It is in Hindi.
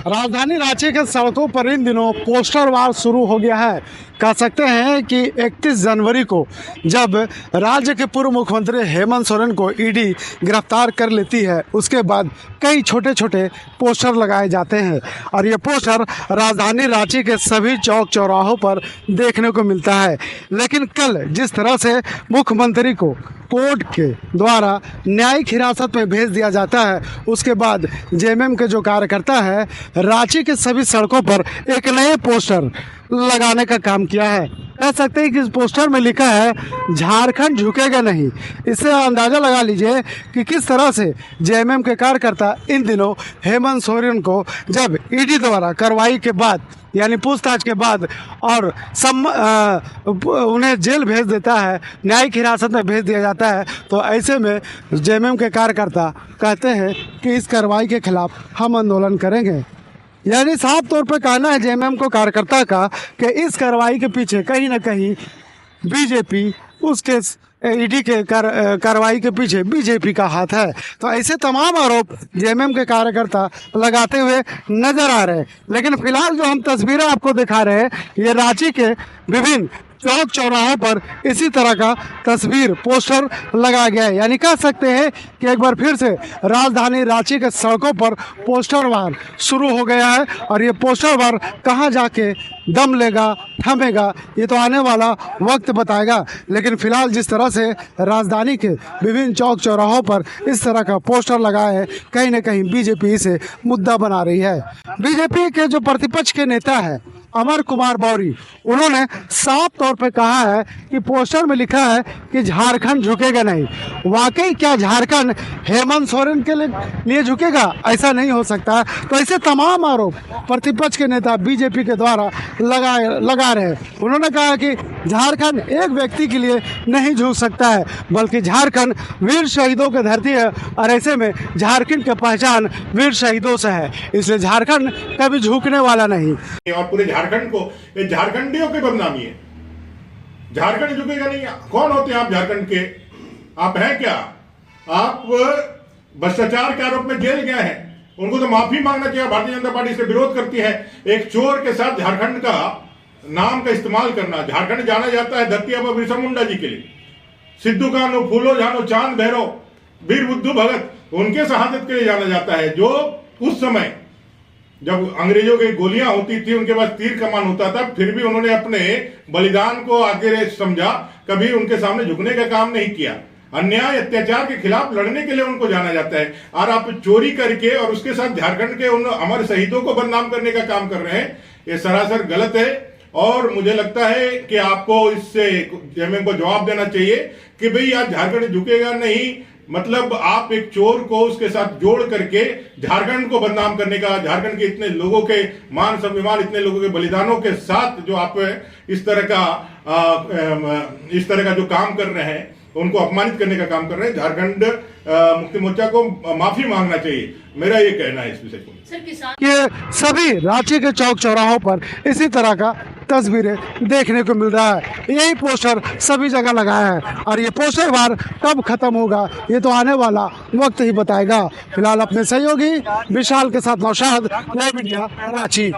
राजधानी रांची के सड़कों पर इन दिनों पोस्टर वार शुरू हो गया है। कह सकते हैं कि 31 जनवरी को जब राज्य के पूर्व मुख्यमंत्री हेमंत सोरेन को ईडी गिरफ्तार कर लेती है, उसके बाद कई छोटे छोटे पोस्टर लगाए जाते हैं और ये पोस्टर राजधानी रांची के सभी चौक चौराहों पर देखने को मिलता है। लेकिन कल जिस तरह से मुख्यमंत्री को कोर्ट के द्वारा न्यायिक हिरासत में भेज दिया जाता है, उसके बाद जेएमएम के जो कार्यकर्ता है रांची के सभी सड़कों पर एक नए पोस्टर लगाने का काम किया है। कह सकते हैं कि इस पोस्टर में लिखा है झारखंड झुकेगा नहीं। इससे अंदाज़ा लगा लीजिए कि किस तरह से जेएमएम के कार्यकर्ता इन दिनों हेमंत सोरेन को जब ईडी द्वारा कार्रवाई के बाद यानी पूछताछ के बाद और उन्हें जेल भेज देता है, न्यायिक हिरासत में भेज दिया जाता है, तो ऐसे में जेएमएम के कार्यकर्ता कहते हैं कि इस कार्रवाई के खिलाफ हम आंदोलन करेंगे। यानी साफ तौर पर कहना है जेएमएम को कार्यकर्ता का कि इस कार्रवाई के पीछे कहीं ना कहीं बीजेपी, उसके ईडी के कार्रवाई के पीछे बीजेपी का हाथ है। तो ऐसे तमाम आरोप जेएमएम के कार्यकर्ता लगाते हुए नजर आ रहे हैं। लेकिन फिलहाल जो हम तस्वीरें आपको दिखा रहे हैं, ये रांची के विभिन्न चौक चौराहों पर इसी तरह का तस्वीर पोस्टर लगाया गया है। यानी कह सकते हैं कि एक बार फिर से राजधानी रांची के सड़कों पर पोस्टर वार शुरू हो गया है और ये पोस्टर वार कहां जाके दम लेगा, थमेगा, ये तो आने वाला वक्त बताएगा। लेकिन फिलहाल जिस तरह से राजधानी के विभिन्न चौक चौराहों पर इस तरह का पोस्टर लगाए हैं, कहीं ना कहीं बीजेपी इसे मुद्दा बना रही है। बीजेपी के जो प्रतिपक्ष के नेता है अमर कुमार मौर्य, उन्होंने साफ तौर पर कहा है कि पोस्टर में लिखा है कि झारखंड झुकेगा नहीं। वाकई क्या झारखंड हेमंत सोरेन के लिए झुकेगा? ऐसा नहीं हो सकता। तो ऐसे तमाम आरोप प्रतिपक्ष के नेता बीजेपी के द्वारा लगा रहे हैं। उन्होंने कहा कि झारखंड एक व्यक्ति के लिए नहीं झुक सकता है, बल्कि झारखंड वीर शहीदों की धरती है और ऐसे में झारखंड की पहचान वीर शहीदों से है, इसलिए झारखंड कभी झुकने वाला नहीं। और पूरे झारखंड को, ये झारखंडियों की बदनामी है। झारखंड झुकेगा नहीं। कौन होते हैं आप झारखंड के? आप हैं क्या? आप भ्रष्टाचार के आरोप में जेल गए हैं, उनको तो माफी मांगना चाहिए। भारतीय जनता पार्टी इससे विरोध करती है। एक चोर के साथ झारखंड का नाम का इस्तेमाल करना। झारखंड जाना जाता है धरती आबा बिरसा मुंडा जी के लिए, सिद्धू कान्हू, फूलो झानो, चांद भैरव, वीर बुद्धू भगत, उनके शहादत के लिए जाना जाता है। जो उस समय जब अंग्रेजों की गोलियां होती थी, उनके पास तीर कमान होता था, फिर भी उन्होंने अपने बलिदान को आगे समझा, कभी उनके सामने झुकने का काम नहीं किया। अन्याय अत्याचार के खिलाफ लड़ने के लिए उनको जाना जाता है। और आप चोरी करके और उसके साथ झारखंड के उन अमर शहीदों को बदनाम करने का काम कर रहे हैं, ये सरासर गलत है। और मुझे लगता है कि आपको इससे जेएमएम को जवाब देना चाहिए कि भाई आज झारखंड झुकेगा नहीं, मतलब आप एक चोर को उसके साथ जोड़ करके झारखंड को बदनाम करने का, झारखंड के इतने लोगों के मान स्वाभिमान, इतने लोगों के बलिदानों के साथ जो आप इस तरह का जो काम कर रहे हैं, उनको अपमानित करने का काम कर रहे हैं। झारखंड मुक्ति मोर्चा को माफी मांगना चाहिए, मेरा ये कहना है इस विषय को। ये सभी रांची के चौक चौराहों पर इसी तरह का तस्वीरें देखने को मिल रहा है। यही पोस्टर सभी जगह लगाया है और ये पोस्टर वार कब खत्म होगा, ये तो आने वाला वक्त ही बताएगा। फिलहाल अपने सहयोगी विशाल के साथ नौशाद, नई मीडिया, रांची।